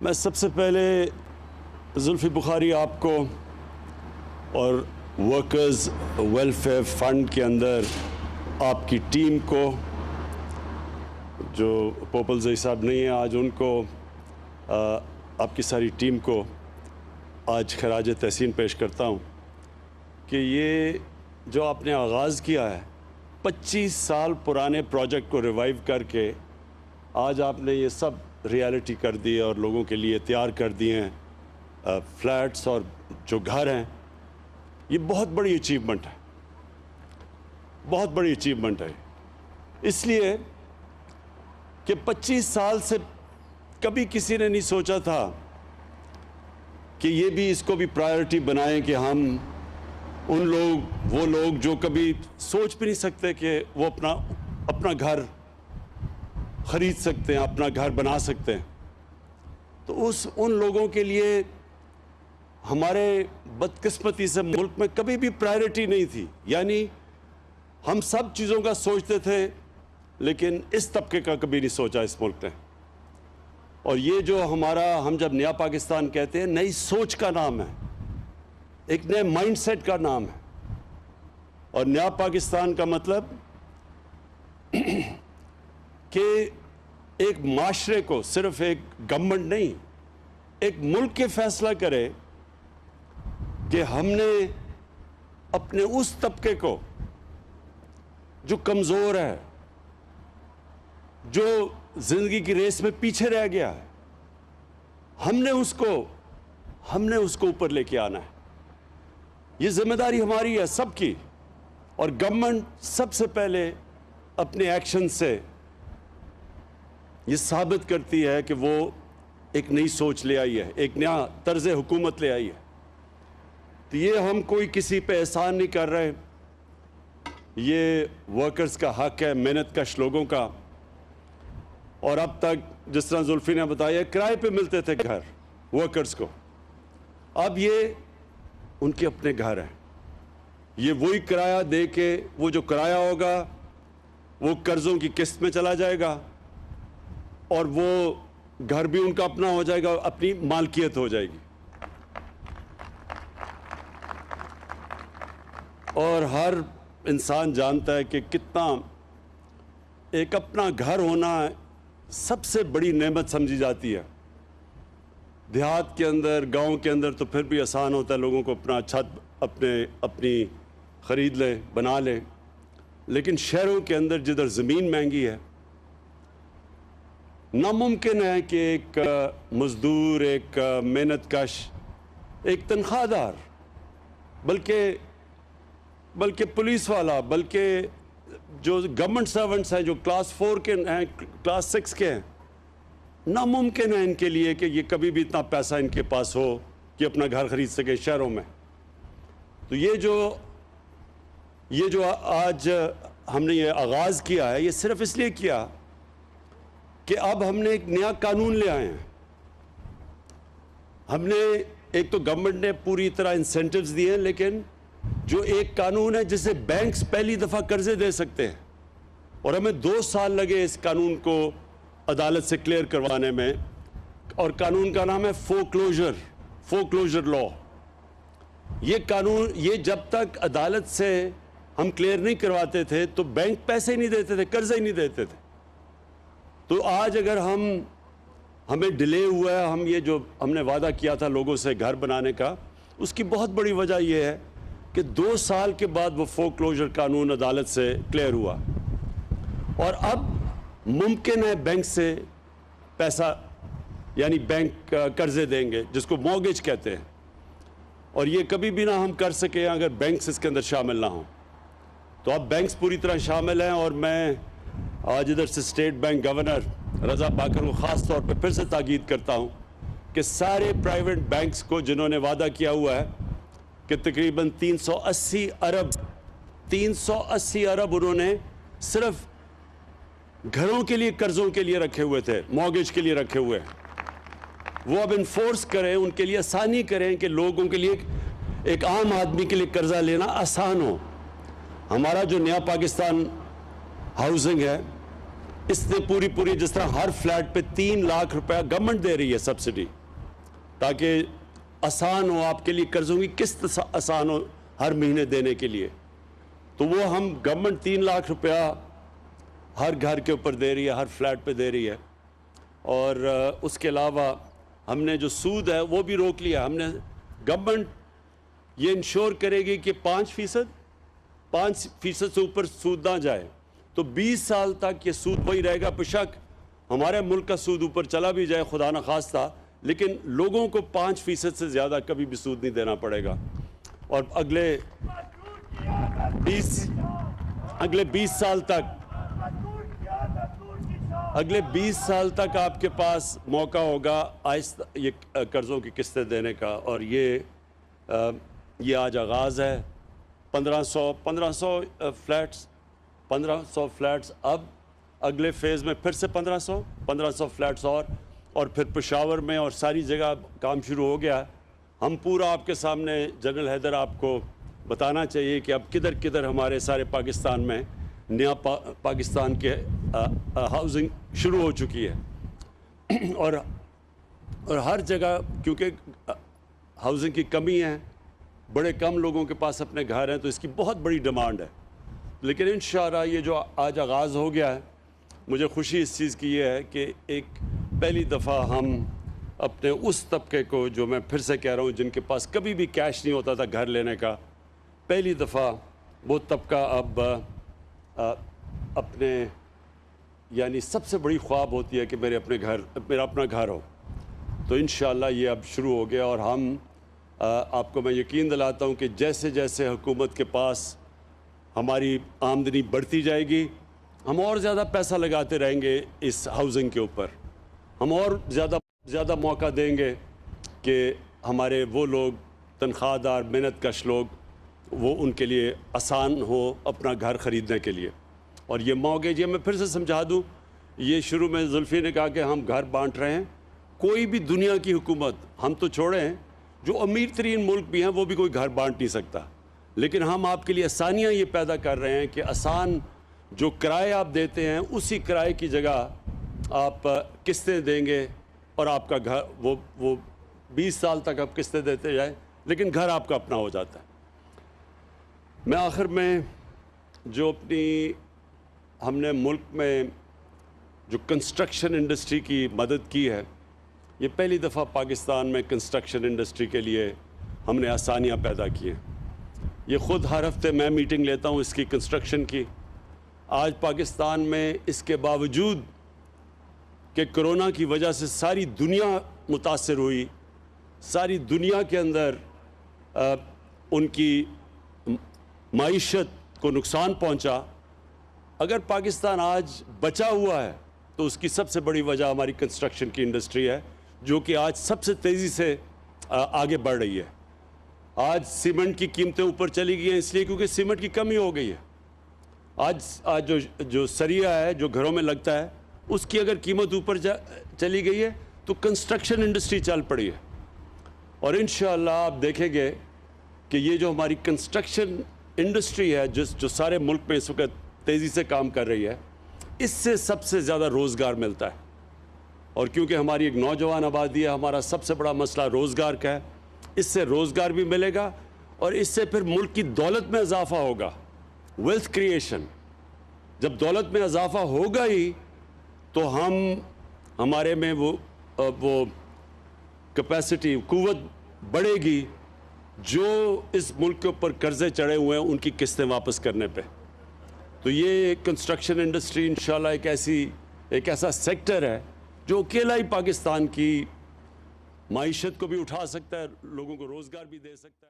मैं सबसे पहले जुल्फ़ी बुखारी आपको और वर्कर्स वेलफेयर फ़ंड के अंदर आपकी टीम को, जो पोपल साहब नहीं है आज, उनको आपकी सारी टीम को आज खराज तहसीन पेश करता हूँ कि ये जो आपने आगाज़ किया है 25 साल पुराने प्रोजेक्ट को रिवाइव करके आज आपने ये सब रियलिटी कर दी है और लोगों के लिए तैयार कर दिए हैं फ्लैट्स और जो घर हैं। ये बहुत बड़ी अचीवमेंट है, बहुत बड़ी अचीवमेंट है, इसलिए कि 25 साल से कभी किसी ने नहीं सोचा था कि ये भी इसको भी प्रायोरिटी बनाएं कि हम वो लोग जो कभी सोच भी नहीं सकते कि वो अपना घर ख़रीद सकते हैं, अपना घर बना सकते हैं, तो उन लोगों के लिए हमारे बदकिस्मती से मुल्क में कभी भी प्रायोरिटी नहीं थी। यानी हम सब चीज़ों का सोचते थे लेकिन इस तबके का कभी नहीं सोचा इस मुल्क ने। और ये जो हम जब नया पाकिस्तान कहते हैं, नई सोच का नाम है, एक नए माइंडसेट का नाम है। और नया पाकिस्तान का मतलब कि एक माशरे को, सिर्फ एक गवर्नमेंट नहीं, एक मुल्क के फैसला करे कि हमने अपने उस तबके को जो कमज़ोर है, जो ज़िंदगी की रेस में पीछे रह गया है, हमने उसको ऊपर लेके आना है। ये जिम्मेदारी हमारी है सबकी। और गवर्नमेंट सबसे पहले अपने एक्शन से ये साबित करती है कि वो एक नई सोच ले आई है, एक नया तर्ज हुकूमत ले आई है। तो ये हम कोई किसी पे एहसान नहीं कर रहे, ये वर्कर्स का हक है, मेहनत कश लोगों का। और अब तक जिस तरह जुल्फ़ी ने बताया, किराए पे मिलते थे घर वर्कर्स को, अब ये उनके अपने घर हैं। ये वही किराया दे के, वो जो किराया होगा वो कर्ज़ों की किस्त में चला जाएगा और वो घर भी उनका अपना हो जाएगा, अपनी मालकियत हो जाएगी। और हर इंसान जानता है कि कितना एक अपना घर होना सबसे बड़ी नेमत समझी जाती है। देहात के अंदर, गांव के अंदर तो फिर भी आसान होता है, लोगों को अपना छत अपनी ख़रीद लें, बना लें। लेकिन शहरों के अंदर जिधर ज़मीन महंगी है, नामुमकिन है कि एक मज़दूर, एक मेहनत कश, एक तनख्वाहदार, बल्कि पुलिस वाला, बल्कि जो गवर्नमेंट सर्वेंट्स हैं, जो क्लास 4 के हैं, क्लास 6 के हैं, नामुमकिन है इनके लिए कि ये कभी भी इतना पैसा इनके पास हो कि अपना घर ख़रीद सके शहरों में। तो ये जो आज हमने ये आगाज़ किया है, ये सिर्फ इसलिए किया कि अब हमने एक नया कानून ले आए हैं। हमने एक तो गवर्नमेंट ने पूरी तरह इंसेंटिव्स दिए हैं, लेकिन जो एक कानून है जिससे बैंक्स पहली दफ़ा कर्जे दे सकते हैं, और हमें 2 साल लगे इस कानून को अदालत से क्लियर करवाने में। और कानून का नाम है फोक्लोजर लॉ। ये कानून, ये जब तक अदालत से हम क्लियर नहीं करवाते थे तो बैंक पैसे ही नहीं देते थे, कर्जे ही नहीं देते थे। तो आज अगर हमें डिले हुआ है, हम ये जो हमने वादा किया था लोगों से घर बनाने का, उसकी बहुत बड़ी वजह यह है कि 2 साल के बाद वो फोक्लोजर कानून अदालत से क्लियर हुआ और अब मुमकिन है बैंक से पैसा, यानी बैंक कर्जे देंगे, जिसको मॉर्गेज कहते हैं। और ये कभी भी ना हम कर सके अगर बैंक्स इसके अंदर शामिल ना हों। तो अब बैंक्स पूरी तरह शामिल हैं। और मैं आज इधर से स्टेट बैंक गवर्नर रज़ा पाकर को ख़ास तौर पर फिर से ताकीद करता हूँ कि सारे प्राइवेट बैंक्स को, जिन्होंने वादा किया हुआ है कि तकरीबन 380 अरब उन्होंने सिर्फ घरों के लिए, कर्ज़ों के लिए रखे हुए थे, मॉर्गेज के लिए रखे हुए हैं, वो अब इन्फोर्स करें, उनके लिए आसानी करें कि लोगों के लिए, एक आम आदमी के लिए कर्जा लेना आसान हो। हमारा जो नया पाकिस्तान हाउसिंग है, इसने पूरी जिस तरह हर फ्लैट पे 3 लाख रुपया गवर्नमेंट दे रही है सब्सिडी, ताकि आसान हो आपके लिए, कर्ज़ों की किस्त आसान हो हर महीने देने के लिए। तो वो हम गवर्नमेंट 3 लाख रुपया हर घर के ऊपर दे रही है, हर फ्लैट पे दे रही है। और उसके अलावा हमने जो सूद है वो भी रोक लिया। हमने गवर्नमेंट ये इंश्योर करेगी कि 5% से ऊपर सूद ना जाए। तो 20 साल तक ये सूद वही रहेगा। बेशक हमारे मुल्क का सूद ऊपर चला भी जाए, खुदा न खास्ता, लेकिन लोगों को 5% से ज़्यादा कभी भी सूद नहीं देना पड़ेगा। और अगले 20 साल तक आपके पास मौका होगा आहिस्ता ये कर्ज़ों की किस्तें देने का। और ये आज आगाज़ है। 1500 फ्लैट्स, अब अगले फेज़ में फिर से 1500 फ्लैट्स और फिर पेशावर में और सारी जगह काम शुरू हो गया। हम पूरा आपके सामने जनरल हैदर आपको बताना चाहिए कि अब किधर किधर हमारे सारे पाकिस्तान में नया पाकिस्तान के हाउसिंग शुरू हो चुकी है। और हर जगह क्योंकि हाउसिंग की कमी है, बड़े कम लोगों के पास अपने घर हैं, तो इसकी बहुत बड़ी डिमांड है। लेकिन इंशाअल्लाह ये जो आज आगाज़ हो गया है, मुझे खुशी इस चीज़ की ये है कि एक पहली दफ़ा हम अपने उस तबके को, जो मैं फिर से कह रहा हूँ जिनके पास कभी भी कैश नहीं होता था घर लेने का, पहली दफ़ा वो तबका अब अपने यानी सबसे बड़ी ख्वाब होती है कि मेरा अपना घर हो। तो इंशाअल्लाह ये अब शुरू हो गया। और हम आपको मैं यकीन दिलाता हूँ कि जैसे जैसे हुकूमत के पास हमारी आमदनी बढ़ती जाएगी, हम और ज़्यादा पैसा लगाते रहेंगे इस हाउसिंग के ऊपर। हम और ज़्यादा मौका देंगे कि हमारे वो लोग तनख्वाहदार मेहनतकश लोग, वो उनके लिए आसान हो अपना घर ख़रीदने के लिए। और ये मौके, ये मैं फिर से समझा दूँ, ये शुरू में जुल्फ़ी ने कहा कि हम घर बांट रहे हैं। कोई भी दुनिया की हुकूमत, हम तो छोड़ें, जो अमीर तरीन मुल्क भी हैं वो भी कोई घर बांट नहीं सकता। लेकिन हम आपके लिए आसानियाँ ये पैदा कर रहे हैं कि आसान जो किराए आप देते हैं उसी किराए की जगह आप किस्तें देंगे और आपका घर वो 20 साल तक आप किस्तें देते जाएं, लेकिन घर आपका अपना हो जाता है। मैं आखिर में जो हमने मुल्क में जो कंस्ट्रक्शन इंडस्ट्री की मदद की है, ये पहली दफ़ा पाकिस्तान में कंस्ट्रक्शन इंडस्ट्री के लिए हमने आसानियाँ पैदा की हैं। ये ख़ुद हर हफ्ते मैं मीटिंग लेता हूँ इसकी, कंस्ट्रक्शन की। आज पाकिस्तान में इसके बावजूद कि कोरोना की वजह से सारी दुनिया मुतासर हुई, सारी दुनिया के अंदर उनकी माईशत को नुकसान पहुँचा, अगर पाकिस्तान आज बचा हुआ है तो उसकी सबसे बड़ी वजह हमारी कंस्ट्रक्शन की इंडस्ट्री है, जो कि आज सबसे तेज़ी से आगे बढ़ रही है। आज सीमेंट की कीमतें ऊपर चली गई हैं इसलिए क्योंकि सीमेंट की कमी हो गई है। आज जो सरिया है जो घरों में लगता है, उसकी अगर कीमत ऊपर चली गई है तो कंस्ट्रक्शन इंडस्ट्री चल पड़ी है। और इंशाअल्लाह आप देखेंगे कि ये जो हमारी कंस्ट्रक्शन इंडस्ट्री है जो सारे मुल्क में इस वक्त तेज़ी से काम कर रही है, इससे सबसे ज़्यादा रोज़गार मिलता है। और क्योंकि हमारी एक नौजवान आबादी है, हमारा सबसे बड़ा मसला रोज़गार का है, इससे रोज़गार भी मिलेगा और इससे फिर मुल्क की दौलत में इजाफा होगा, वेल्थ क्रिएशन। जब दौलत में इजाफा होगा ही तो हमारे में वो कैपेसिटी, कुव्वत बढ़ेगी जो इस मुल्क के ऊपर कर्ज़े चढ़े हुए हैं उनकी किस्तें वापस करने पे। तो ये कंस्ट्रक्शन इंडस्ट्री इंशाल्लाह एक ऐसा सेक्टर है जो अकेला ही पाकिस्तान की माईशत को भी उठा सकता है, लोगों को रोज़गार भी दे सकता है।